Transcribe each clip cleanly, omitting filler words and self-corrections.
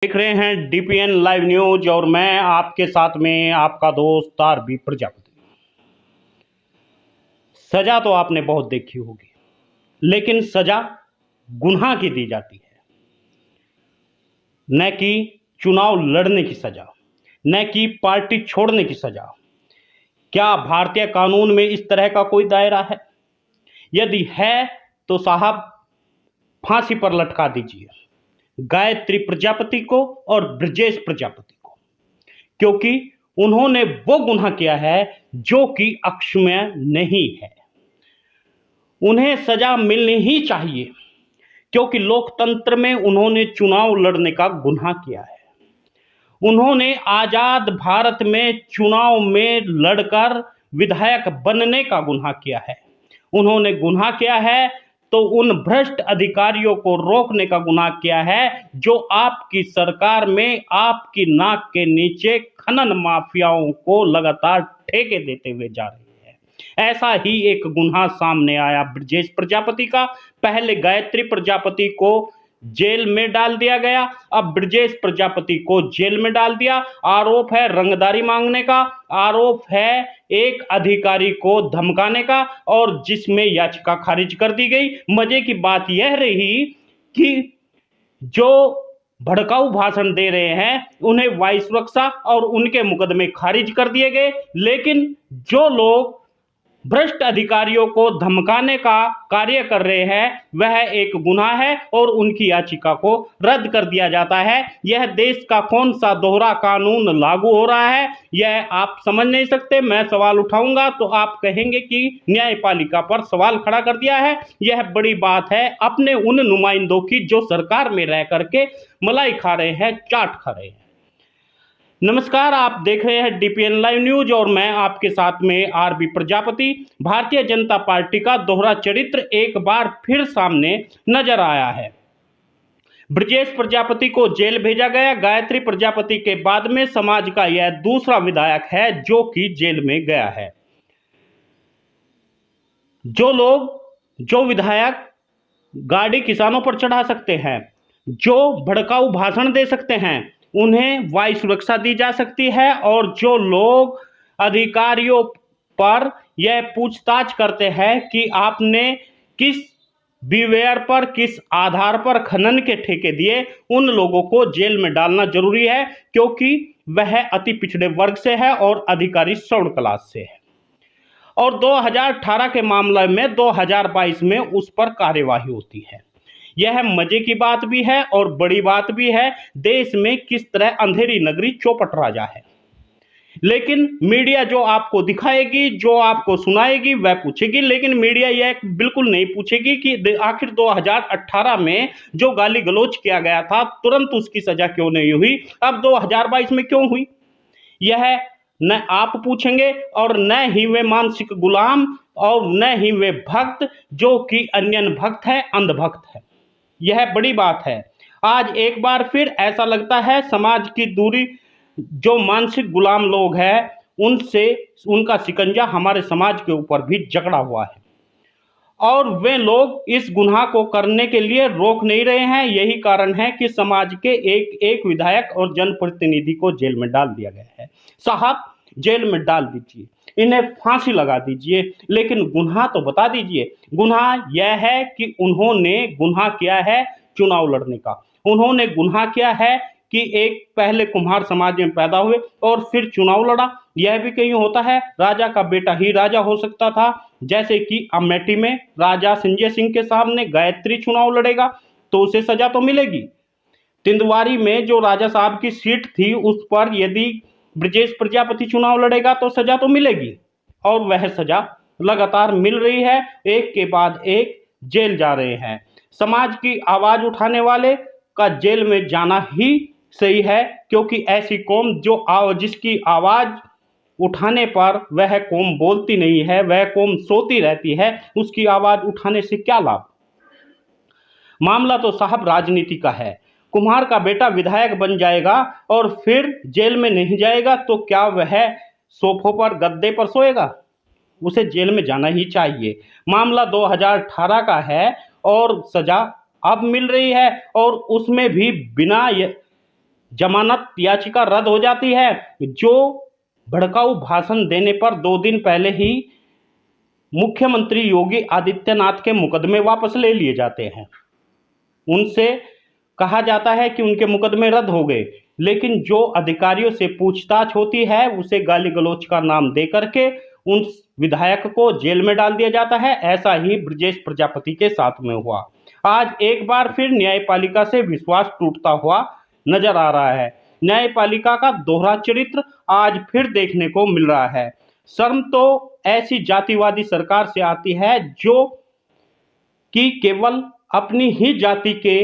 देख रहे हैं डीपीएन लाइव न्यूज और मैं आपके साथ में आपका दोस्त आरबी प्रजापति। सजा तो आपने बहुत देखी होगी, लेकिन सजा गुनाह की दी जाती है, न कि चुनाव लड़ने की सजा, न कि पार्टी छोड़ने की सजा। क्या भारतीय कानून में इस तरह का कोई दायरा है? यदि है तो साहब फांसी पर लटका दीजिए गायत्री प्रजापति को और ब्रजेश प्रजापति को, क्योंकि उन्होंने वो गुनाह किया है जो कि अक्षम्य नहीं है। उन्हें सजा मिलनी ही चाहिए, क्योंकि लोकतंत्र में उन्होंने चुनाव लड़ने का गुनाह किया है। उन्होंने आजाद भारत में चुनाव में लड़कर विधायक बनने का गुनाह किया है। उन्होंने गुनाह किया है तो उन भ्रष्ट अधिकारियों को रोकने का गुनाह किया है जो आपकी सरकार में आपकी नाक के नीचे खनन माफियाओं को लगातार ठेके देते हुए जा रहे हैं। ऐसा ही एक गुनाह सामने आया ब्रजेश प्रजापति का। पहले गायत्री प्रजापति को जेल में डाल दिया गया, अब ब्रजेश प्रजापति को जेल में डाल दिया। आरोप है रंगदारी मांगने का, आरोप है एक अधिकारी को धमकाने का, और जिसमें याचिका खारिज कर दी गई। मजे की बात यह रही कि जो भड़काऊ भाषण दे रहे हैं उन्हें वायु सुरक्षा और उनके मुकदमे खारिज कर दिए गए, लेकिन जो लोग भ्रष्ट अधिकारियों को धमकाने का कार्य कर रहे हैं वह एक गुनाह है और उनकी याचिका को रद्द कर दिया जाता है। यह देश का कौन सा दोहरा कानून लागू हो रहा है, यह आप समझ नहीं सकते। मैं सवाल उठाऊंगा तो आप कहेंगे कि न्यायपालिका पर सवाल खड़ा कर दिया है। यह बड़ी बात है अपने उन नुमाइंदों की जो सरकार में रह करके मलाई खा रहे हैं, चाट खा रहे हैं। नमस्कार, आप देख रहे हैं डीपीएन लाइव न्यूज और मैं आपके साथ में आरबी प्रजापति। भारतीय जनता पार्टी का दोहरा चरित्र एक बार फिर सामने नजर आया है। ब्रजेश प्रजापति को जेल भेजा गया। गायत्री प्रजापति के बाद में समाज का यह दूसरा विधायक है जो कि जेल में गया है। जो विधायक गाड़ी किसानों पर चढ़ा सकते हैं, जो भड़काऊ भाषण दे सकते हैं, उन्हें वायु सुरक्षा दी जा सकती है, और जो लोग अधिकारियों पर यह पूछताछ करते हैं कि आपने किस बिवेयर पर, किस आधार पर खनन के ठेके दिए, उन लोगों को जेल में डालना जरूरी है, क्योंकि वह अति पिछड़े वर्ग से है और अधिकारी सौड़ क्लास से है। और 2018 के मामले में 2022 में उस पर कार्यवाही होती है। यह मजे की बात भी है और बड़ी बात भी है। देश में किस तरह अंधेरी नगरी चौपट राजा है, लेकिन मीडिया जो आपको दिखाएगी, जो आपको सुनाएगी, वह पूछेगी, लेकिन मीडिया यह बिल्कुल नहीं पूछेगी कि आखिर 2018 में जो गाली गलौज किया गया था तुरंत उसकी सजा क्यों नहीं हुई, अब 2022 में क्यों हुई। यह न आप पूछेंगे और न ही वे मानसिक गुलाम और न ही वे भक्त जो कि अन्यन भक्त है, अंधभक्त है। यह बड़ी बात है। आज एक बार फिर ऐसा लगता है समाज की दूरी, जो मानसिक गुलाम लोग हैं उनसे उनका शिकंजा हमारे समाज के ऊपर भी जकड़ा हुआ है, और वे लोग इस गुनाह को करने के लिए रोक नहीं रहे हैं। यही कारण है कि समाज के एक एक विधायक और जनप्रतिनिधि को जेल में डाल दिया गया है। साहब जेल में डाल दीजिए, इन्हें फांसी लगा दीजिए, लेकिन गुनाह तो बता दीजिए। गुनाह यह है कि उन्होंने गुनाह किया है चुनाव लड़ने का। उन्होंने गुनाह किया है कि एक पहले कुम्हार समाज में पैदा हुए और फिर चुनाव लड़ा। यह भी कहीं होता है राजा का बेटा ही राजा हो सकता था, जैसे कि अमेठी में राजा संजय सिंह के सामने गायत्री चुनाव लड़ेगा तो उसे सजा तो मिलेगी। तिंदवारी में जो राजा साहब की सीट थी उस पर यदि ब्रजेश प्रजापति चुनाव लड़ेगा तो सजा तो मिलेगी, और वह सजा लगातार मिल रही है। एक के बाद एक जेल जा रहे हैं। समाज की आवाज उठाने वाले का जेल में जाना ही सही है, क्योंकि ऐसी कौम जिसकी आवाज उठाने पर वह कौम बोलती नहीं है, वह कौम सोती रहती है, उसकी आवाज उठाने से क्या लाभ। मामला तो साहब राजनीति का है। कुम्हार का बेटा विधायक बन जाएगा और फिर जेल में नहीं जाएगा तो क्या वह सोफों पर, गद्दे पर सोएगा? उसे जेल में जाना ही चाहिए। मामला 2018 का है और सजा अब मिल रही है, और उसमें भी बिना जमानत याचिका रद्द हो जाती है। जो भड़काऊ भाषण देने पर 2 दिन पहले ही मुख्यमंत्री योगी आदित्यनाथ के मुकदमे वापस ले लिए जाते हैं। उनसे कहा जाता है कि उनके मुकदमे रद्द हो गए, लेकिन जो अधिकारियों से पूछताछ होती है उसे गाली गलौज का नाम दे करके उन विधायक को जेल में डाल दिया जाता है। ऐसा ही ब्रजेश प्रजापति के साथ में हुआ। आज एक बार फिर न्यायपालिका से विश्वास टूटता हुआ नजर आ रहा है। न्यायपालिका का दोहरा चरित्र आज फिर देखने को मिल रहा है। शर्म तो ऐसी जातिवादी सरकार से आती है जो कि केवल अपनी ही जाति के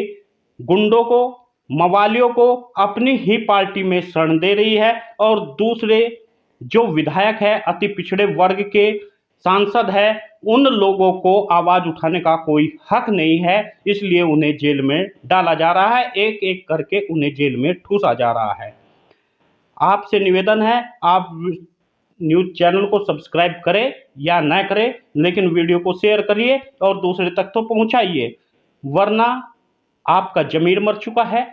गुंडों को, मवालियों को अपनी ही पार्टी में शरण दे रही है, और दूसरे जो विधायक है, अति पिछड़े वर्ग के सांसद है, उन लोगों को आवाज उठाने का कोई हक नहीं है, इसलिए उन्हें जेल में डाला जा रहा है। एक एक करके उन्हें जेल में ठूसा जा रहा है। आपसे निवेदन है, आप न्यूज़ चैनल को सब्सक्राइब करें या ना करें, लेकिन वीडियो को शेयर करिए और दूसरे तक तो पहुंचाइए, वरना आपका ज़मीर मर चुका है,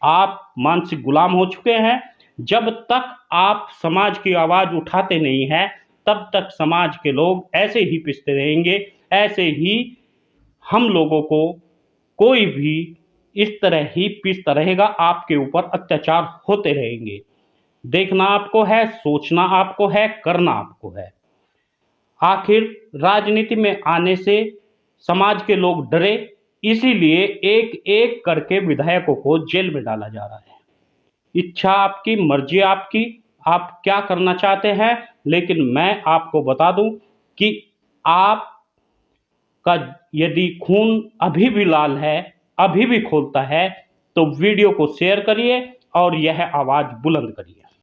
आप मानसिक गुलाम हो चुके हैं। जब तक आप समाज की आवाज़ उठाते नहीं हैं, तब तक समाज के लोग ऐसे ही पिसते रहेंगे, ऐसे ही हम लोगों को कोई भी इस तरह ही पिसता रहेगा, आपके ऊपर अत्याचार होते रहेंगे। देखना आपको है, सोचना आपको है, करना आपको है। आखिर राजनीति में आने से समाज के लोग डरे, इसीलिए एक एक करके विधायकों को जेल में डाला जा रहा है। इच्छा आपकी, मर्जी आपकी, आप क्या करना चाहते हैं, लेकिन मैं आपको बता दूं कि आपका यदि खून अभी भी लाल है, अभी भी खौलता है, तो वीडियो को शेयर करिए और यह आवाज़ बुलंद करिए।